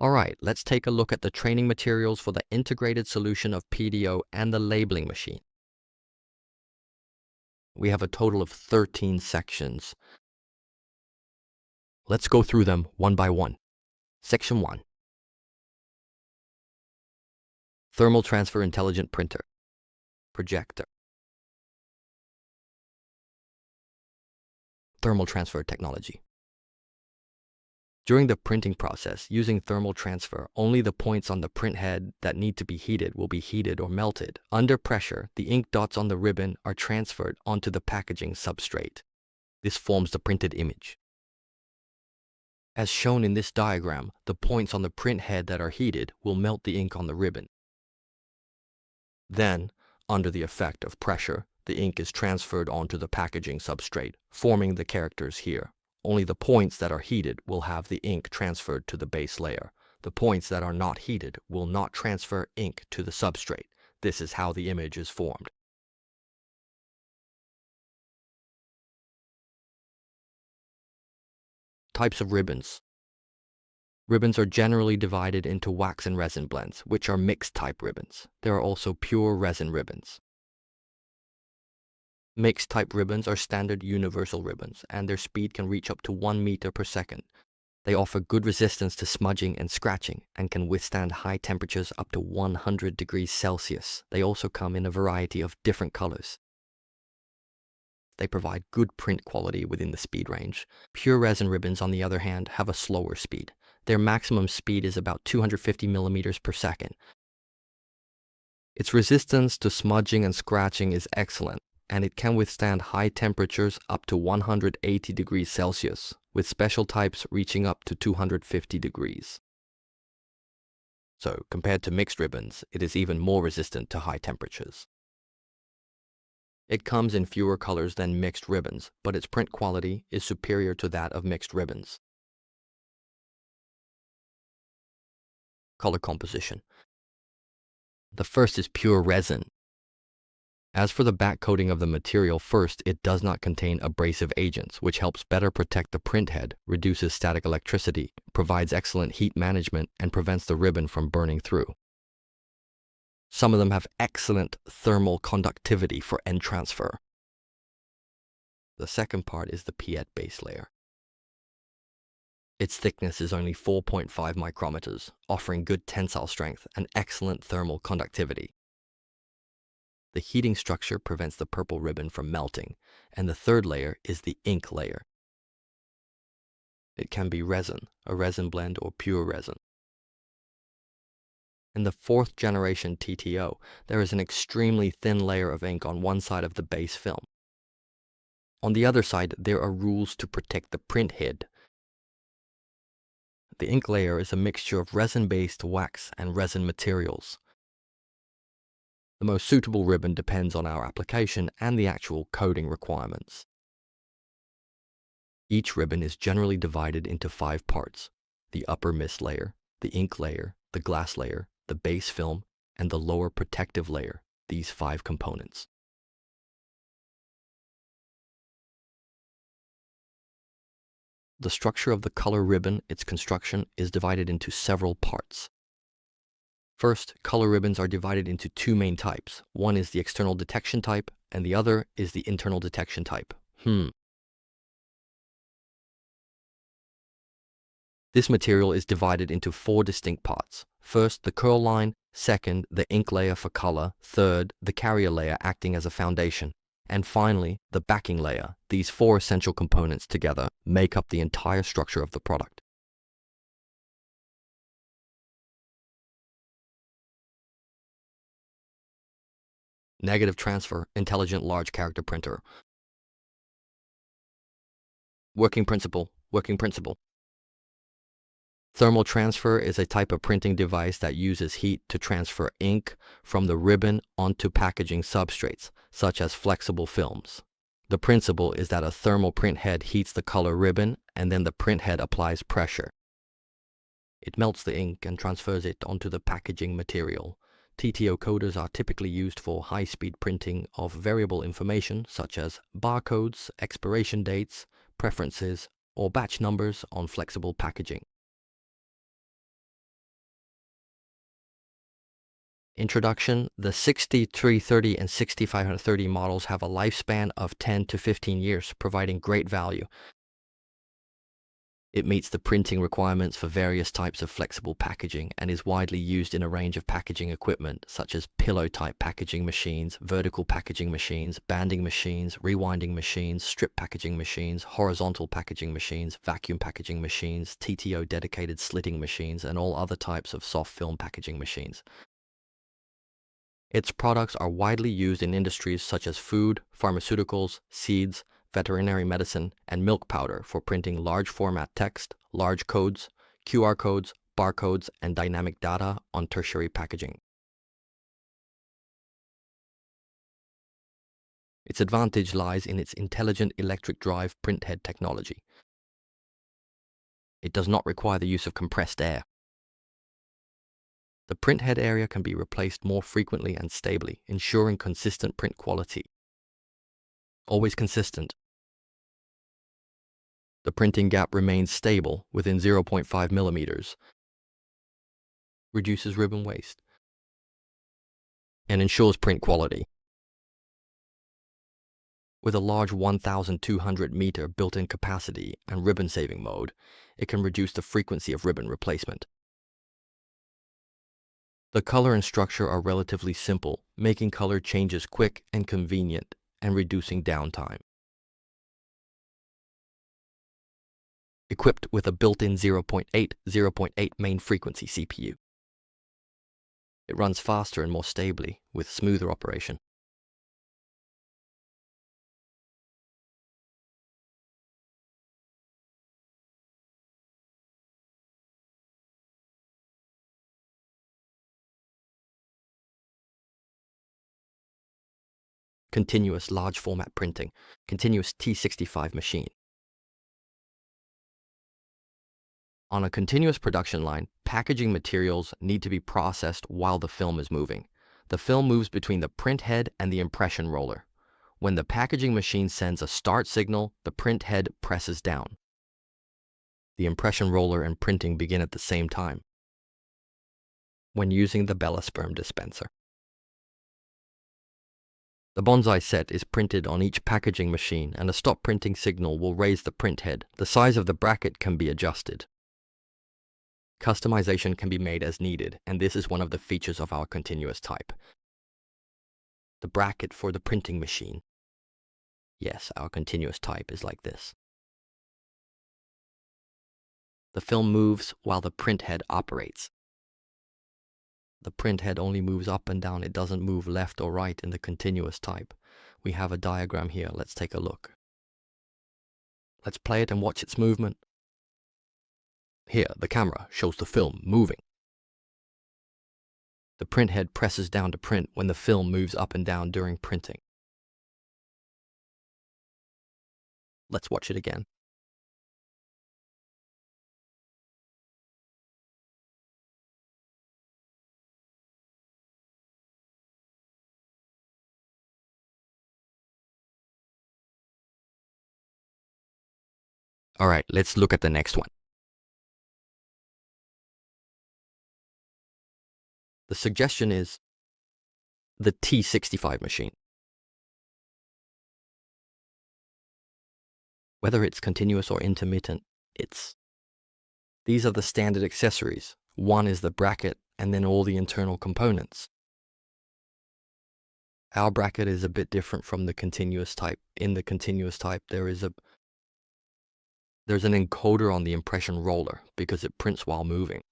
Alright, let's take a look at the training materials for the integrated solution of PDO and the labeling machine. We have a total of 13 sections. Let's go through them one by one. Section 1. Thermal Transfer Intelligent Printer. Projector. Thermal transfer technology. During the printing process, using thermal transfer, only the points on the print head that need to be heated will be heated or melted. Under pressure, the ink dots on the ribbon are transferred onto the packaging substrate. This forms the printed image. As shown in this diagram, the points on the print head that are heated will melt the ink on the ribbon. Then, under the effect of pressure, the ink is transferred onto the packaging substrate, forming the characters here. Only the points that are heated will have the ink transferred to the base layer. The points that are not heated will not transfer ink to the substrate. This is how the image is formed. Types of ribbons. Ribbons are generally divided into wax and resin blends, which are mixed type ribbons. There are also pure resin ribbons. Mixed type ribbons are standard universal ribbons, and their speed can reach up to 1 meter per second. They offer good resistance to smudging and scratching and can withstand high temperatures up to 100 degrees Celsius. They also come in a variety of different colors. They provide good print quality within the speed range. Pure resin ribbons, on the other hand, have a slower speed. Their maximum speed is about 250 millimeters per second. Its resistance to smudging and scratching is excellent, and it can withstand high temperatures up to 180 degrees Celsius, with special types reaching up to 250 degrees. So, compared to mixed ribbons, it is even more resistant to high temperatures. It comes in fewer colors than mixed ribbons, but its print quality is superior to that of mixed ribbons. Color composition. The first is pure resin. As for the back coating of the material, first, it does not contain abrasive agents, which helps better protect the print head, reduces static electricity, provides excellent heat management, and prevents the ribbon from burning through. Some of them have excellent thermal conductivity for end transfer. The second part is the PET base layer. Its thickness is only 4.5 micrometers, offering good tensile strength and excellent thermal conductivity. The heating structure prevents the purple ribbon from melting, and the third layer is the ink layer. It can be resin, a resin blend, or pure resin. In the fourth generation TTO, there is an extremely thin layer of ink on one side of the base film. On the other side, there are rules to protect the print head. The ink layer is a mixture of resin-based wax and resin materials. The most suitable ribbon depends on our application and the actual coating requirements. Each ribbon is generally divided into 5 parts: the upper mist layer, the ink layer, the glass layer, the base film, and the lower protective layer, these 5 components. The structure of the color ribbon, its construction, is divided into several parts. First, color ribbons are divided into 2 main types. One is the external detection type, and the other is the internal detection type. This material is divided into 4 distinct parts. First, the curl line. Second, the ink layer for color. Third, the carrier layer acting as a foundation. And finally, the backing layer. These 4 essential components together make up the entire structure of the product. Negative transfer, intelligent large character printer. Working principle. Thermal transfer is a type of printing device that uses heat to transfer ink from the ribbon onto packaging substrates, such as flexible films. The principle is that a thermal print head heats the color ribbon, and then the print head applies pressure. It melts the ink and transfers it onto the packaging material. TTO coders are typically used for high-speed printing of variable information such as barcodes, expiration dates, preferences, or batch numbers on flexible packaging. Introduction: the 6330 and 6530 models have a lifespan of 10 to 15 years, providing great value. It meets the printing requirements for various types of flexible packaging and is widely used in a range of packaging equipment such as pillow-type packaging machines, vertical packaging machines, banding machines, rewinding machines, strip packaging machines, horizontal packaging machines, vacuum packaging machines, TTO dedicated slitting machines, and all other types of soft film packaging machines. Its products are widely used in industries such as food, pharmaceuticals, seeds, veterinary medicine, and milk powder for printing large format text, large codes, QR codes, barcodes, and dynamic data on tertiary packaging. Its advantage lies in its intelligent electric drive printhead technology. It does not require the use of compressed air. The printhead area can be replaced more frequently and stably, ensuring consistent print quality. Always consistent. The printing gap remains stable within 0.5 millimeters, reduces ribbon waste, and ensures print quality. With a large 1,200 meter built-in capacity and ribbon-saving mode, it can reduce the frequency of ribbon replacement. The color and structure are relatively simple, making color changes quick and convenient and reducing downtime. Equipped with a built-in 0.8 main frequency CPU. It runs faster and more stably with smoother operation. Continuous large format printing, continuous T65 machine. On a continuous production line, packaging materials need to be processed while the film is moving. The film moves between the print head and the impression roller. When the packaging machine sends a start signal, the print head presses down. The impression roller and printing begin at the same time. When using the Bella sperm dispenser, the bonsai set is printed on each packaging machine, and a stop printing signal will raise the print head. The size of the bracket can be adjusted. Customization can be made as needed, and this is one of the features of our continuous type. The bracket for the printing machine. Yes, our continuous type is like this. The film moves while the print head operates. The print head only moves up and down. It doesn't move left or right in the continuous type. We have a diagram here. Let's take a look. Let's play it and watch its movement. Here, the camera shows the film moving. The print head presses down to print when the film moves up and down during printing. Let's watch it again. All right, let's look at the next one. The suggestion is the T65 machine. Whether it's continuous or intermittent, these are the standard accessories. One is the bracket and then all the internal components. Our bracket is a bit different from the continuous type. In the continuous type, there's an encoder on the impression roller because it prints while moving.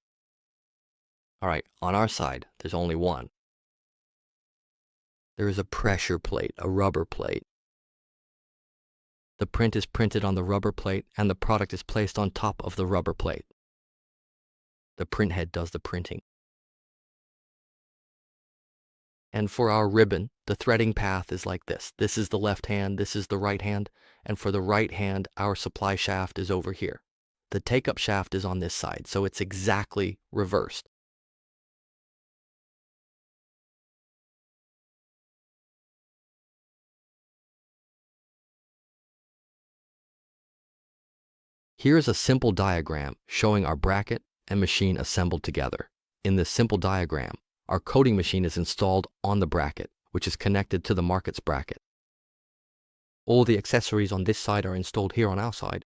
All right, on our side, there's only one. There is a pressure plate, a rubber plate. The print is printed on the rubber plate and the product is placed on top of the rubber plate. The print head does the printing. And for our ribbon, the threading path is like this. This is the left hand, this is the right hand, and for the right hand, our supply shaft is over here. The take-up shaft is on this side, so it's exactly reversed. Here is a simple diagram showing our bracket and machine assembled together. In this simple diagram, Our coding machine is installed on the bracket, which is connected to the market's bracket. All the accessories on this side are installed here on our side.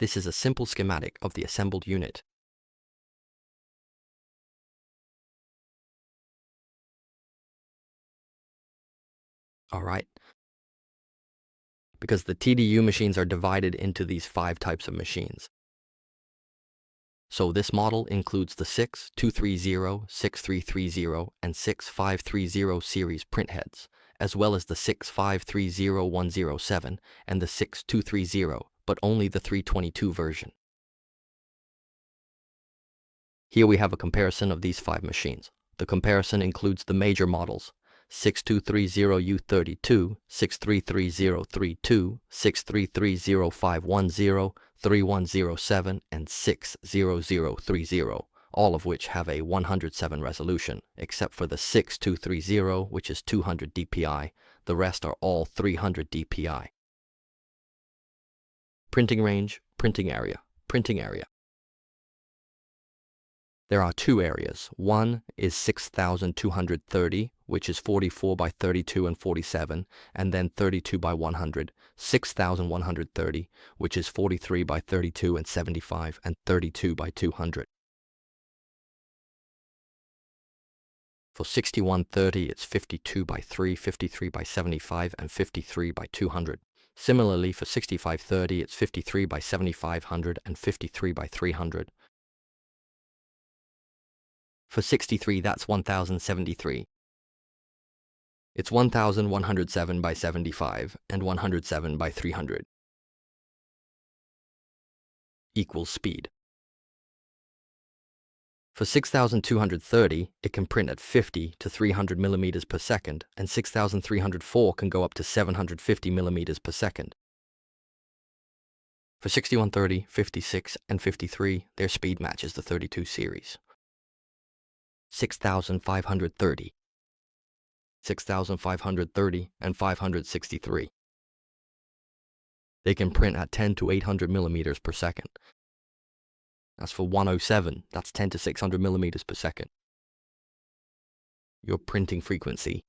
This is a simple schematic of the assembled unit. All right. Because the TDU machines are divided into these 5 types of machines. So this model includes the 6230, 6330, and 6530 series printheads, as well as the 6530107 and the 6230, but only the 322 version. Here we have a comparison of these 5 machines. The comparison includes the major models: 6230U32, 633032, 63305110, 3107, and 60030, all of which have a 107 resolution, except for the 6230, which is 200 dpi. The rest are all 300 dpi. Printing range, printing area, printing area. There are 2 areas. One is 6,230, which is 44 by 32 and 47, and then 32 by 100, 6,130, which is 43 by 32 and 75, and 32 by 200. For 6130, it's 52 by 3, 53 by 75, and 53 by 200. Similarly, for 6530, it's 53 by 7500 and 53 by 300. For 63, that's 1073. It's 1107 by 75 and 107 by 300. Equals speed. For 6230, it can print at 50 to 300 millimeters per second, and 6304 can go up to 750 millimeters per second. For 6130, 56, and 53, their speed matches the 32 series. 6530, 6530, and 563. They can print at 10 to 800 millimeters per second. As for 107, that's 10 to 600 millimeters per second. Your printing frequency.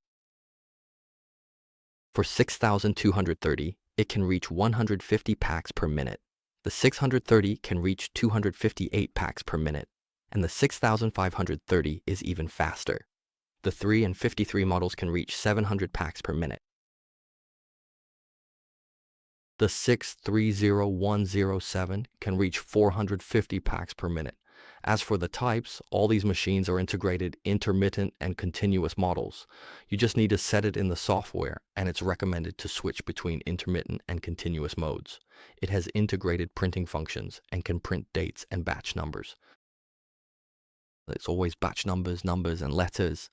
For 6230, it can reach 150 packs per minute. The 630 can reach 258 packs per minute, and the 6530 is even faster. The 3 and 53 models can reach 700 packs per minute. The 630107 can reach 450 packs per minute. As for the types, all these machines are integrated intermittent and continuous models. You just need to set it in the software, and it's recommended to switch between intermittent and continuous modes. It has integrated printing functions and can print dates and batch numbers. It's always batch numbers, numbers, and letters.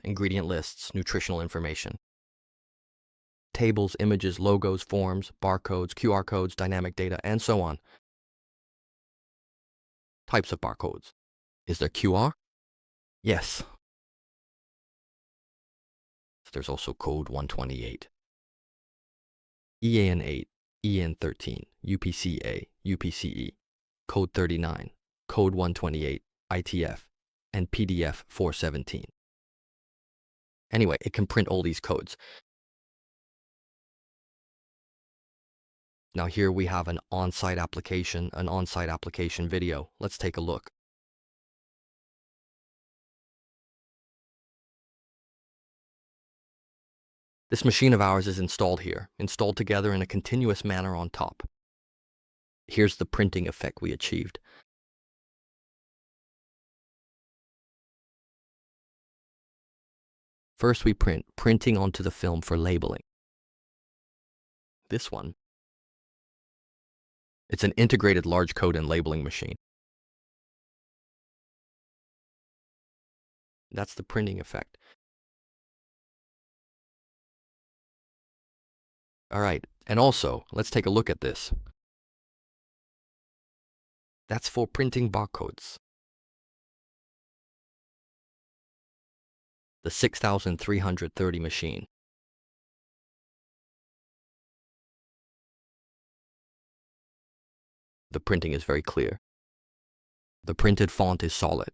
Ingredient lists, nutritional information. Tables, images, logos, forms, barcodes, QR codes, dynamic data, and so on. Types of barcodes. Is there QR? Yes. There's also code 128. EAN8, EN13, UPCA, UPCE, code 39, code 128, ITF, and PDF 417. Anyway, it can print all these codes. Now here we have an on-site application video. Let's take a look. This machine of ours is installed here, installed together in a continuous manner on top. Here's the printing effect we achieved. First we print printing onto the film for labeling. This one, it's an integrated large code and labeling machine. That's the printing effect. All right, and also, let's take a look at this. That's for printing barcodes. The 6330 machine. The printing is very clear. The printed font is solid.